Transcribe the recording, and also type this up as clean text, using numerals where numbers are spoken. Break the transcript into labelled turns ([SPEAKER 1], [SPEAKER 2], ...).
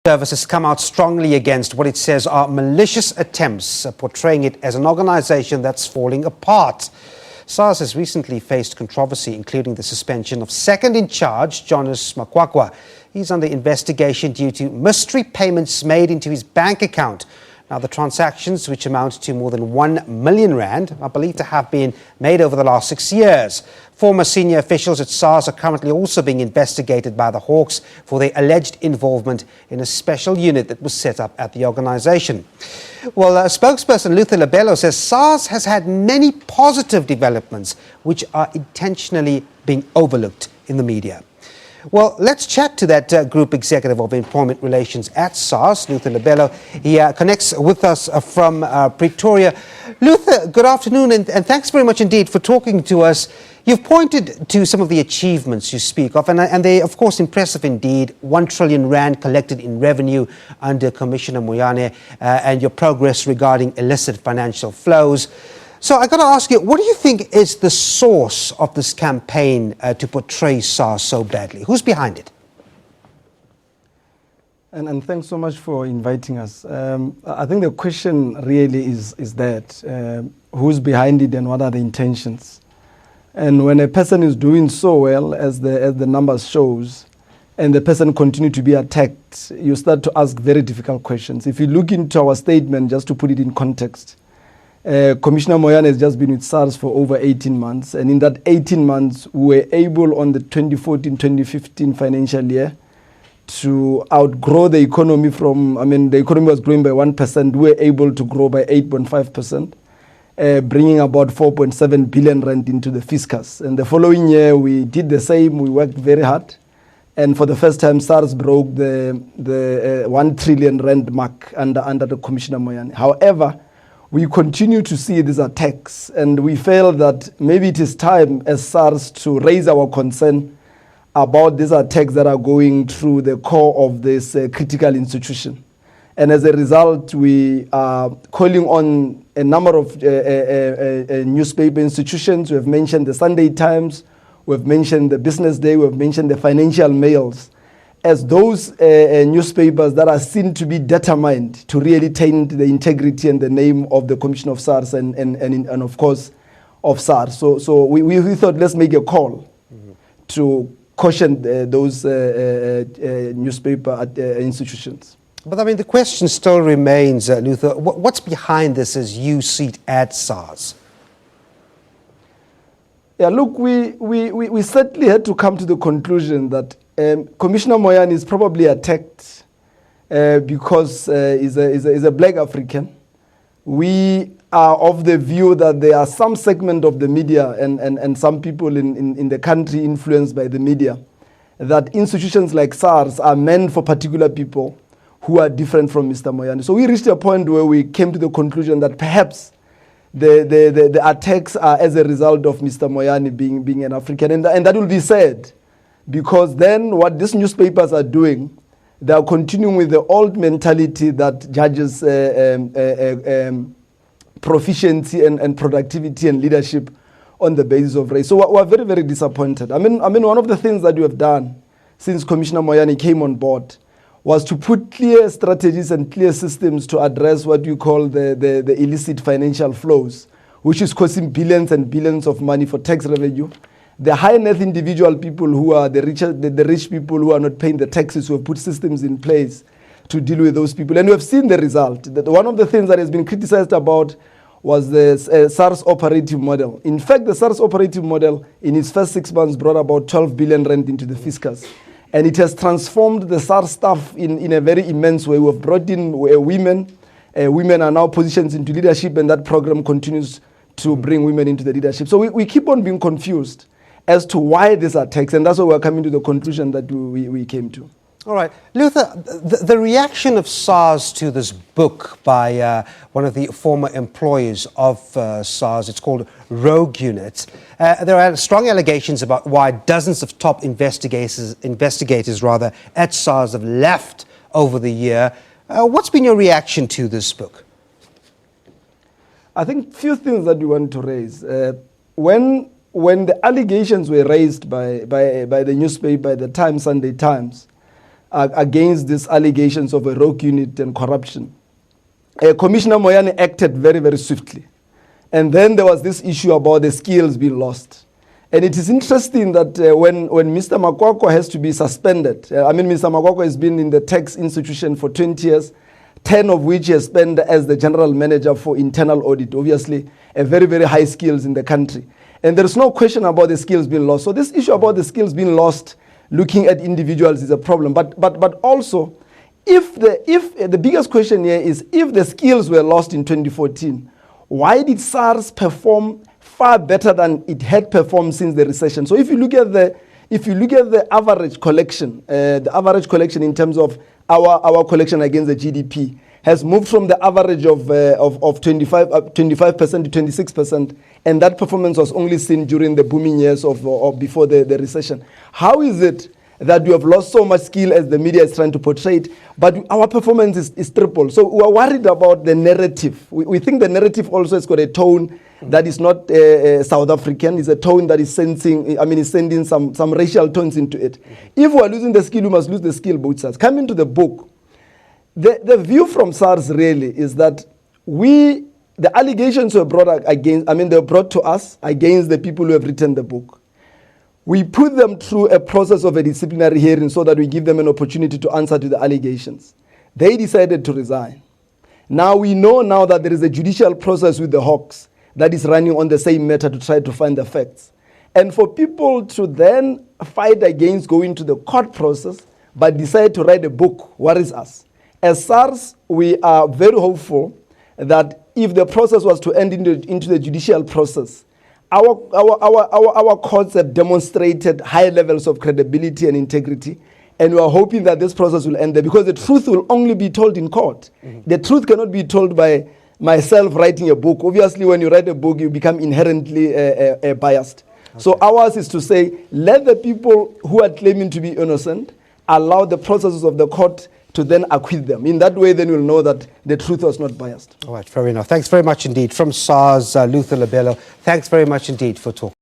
[SPEAKER 1] Service has come out strongly against what it says are malicious attempts, portraying it as an organisation that's falling apart. SARS has recently faced controversy, including the suspension of second in charge, Jonas Makwakwa. He's under investigation due to mystery payments made into his bank account. Now, the transactions, which amount to more than 1 million rand, are believed to have been made over the last 6 years. Former senior officials at SARS are currently also being investigated by the Hawks for their alleged involvement in a special unit that was set up at the organisation. Well, spokesperson Lebelo says SARS has had many positive developments which are intentionally being overlooked in the media. Well, let's chat to that Group Executive of Employment Relations at SARS, Lebelo. He connects with us from Pretoria. Luther, good afternoon, and thanks very much indeed for talking to us. You've pointed to some of the achievements you speak of, and they, of course, impressive indeed. 1 trillion rand collected in revenue under Commissioner Moyane, and your progress regarding illicit financial flows. So I got to ask you, what do you think is the source of this campaign to portray SARS so badly? Who's behind it?
[SPEAKER 2] And thanks so much for inviting us. I think the question really is that who's behind it and what are the intentions? And when a person is doing so well, as the numbers shows, and the person continue to be attacked, you start to ask very difficult questions. If you look into our statement, just to put it in context, Commissioner Moyane has just been with SARS for over 18 months, and in that 18 months, we were able on the 2014-2015 financial year to outgrow the economy the economy was growing by 1%, we were able to grow by 8.5%, bringing about 4.7 billion rand into the fiscus. And the following year, we did the same, we worked very hard, and for the first time, SARS broke the 1 trillion rand mark under the Commissioner Moyane. However, we continue to see these attacks, and we feel that maybe it is time as SARS to raise our concern about these attacks that are going through the core of this critical institution. And as a result, we are calling on a number of newspaper institutions. We have mentioned the Sunday Times, we have mentioned the Business Day, we have mentioned the Financial Mails, as those newspapers that are seen to be determined to really taint the integrity and the name of the Commissioner of SARS and of course of SARS. So we thought, let's make a call to caution those newspaper institutions.
[SPEAKER 1] But I mean, the question still remains, Luther, what's behind this as you see it at SARS?
[SPEAKER 2] Yeah, look, we certainly had to come to the conclusion that Commissioner Moyane is probably attacked because he's a black African. We are of the view that there are some segment of the media and some people in the country influenced by the media, that institutions like SARS are meant for particular people who are different from Mr. Moyane. So we reached a point where we came to the conclusion that perhaps the attacks are as a result of Mr. Moyane being an African, and that will be sad. Because then what these newspapers are doing, they are continuing with the old mentality that judges proficiency and productivity and leadership on the basis of race. So we're very, very disappointed. I mean, one of the things that we have done since Commissioner Moyane came on board was to put clear strategies and clear systems to address what you call the illicit financial flows, which is costing billions and billions of money for tax revenue. The high net individual people who are the rich people who are not paying the taxes, who have put systems in place to deal with those people. And we have seen the result. That one of the things that has been criticized about was the SARS operative model. In fact, the SARS operative model in its first 6 months brought about 12 billion rand into the fiscus. And it has transformed the SARS staff in a very immense way. We have brought in women. Women are now positioned into leadership, and that program continues to bring women into the leadership. So we keep on being confused as to why these attacks, and that's why we're coming to the conclusion that we came to.
[SPEAKER 1] All right. Luther, the reaction of SARS to this book by one of the former employees of SARS, it's called Rogue Unit. There are strong allegations about why dozens of top investigators at SARS have left over the year. What's been your reaction to this book?
[SPEAKER 2] I think few things that we want to raise. When the allegations were raised by the newspaper, the Sunday Times, against these allegations of a rogue unit and corruption. Commissioner Moyane acted very, very swiftly. And then there was this issue about the skills being lost. And it is interesting that when Mr. Makwakwa has to be suspended, Mr. Makwakwa has been in the tax institution for 20 years, 10 of which he has spent as the general manager for internal audit, obviously a very, very high skills in the country. And there is no question about the skills being lost. So this issue about the skills being lost, looking at individuals, is a problem. But also, if the biggest question here is, if the skills were lost in 2014, why did SARS perform far better than it had performed since the recession? So if you look at the average collection, in terms of our collection against the GDP has moved from the average of 25% to 26%, and that performance was only seen during the booming years of before the recession. How is it that we have lost so much skill as the media is trying to portray it, but our performance is triple? So we are worried about the narrative. We think the narrative also has got a tone that is not South African. It's a tone that is sending some racial tones into it. If we are losing the skill, we must lose the skill, both sides. Coming to the book, the view from SARS really is that the allegations were brought against, they were brought to us against the people who have written the book. We put them through a process of a disciplinary hearing so that we give them an opportunity to answer to the allegations. They decided to resign. Now we know now that there is a judicial process with the Hawks that is running on the same matter to try to find the facts. And for people to then fight against going to the court process but decide to write a book worries us. As SARS, we are very hopeful that if the process was to end into the judicial process, our courts have demonstrated high levels of credibility and integrity, and we are hoping that this process will end there, because the truth will only be told in court. Mm-hmm. The truth cannot be told by myself writing a book. Obviously, when you write a book, you become inherently biased. Okay. So ours is to say, let the people who are claiming to be innocent allow the processes of the court to then acquit them. In that way, then we'll know that the truth was not biased.
[SPEAKER 1] All right, fair enough. Thanks very much indeed. From SARS, Luther Lebelo, thanks very much indeed for talking.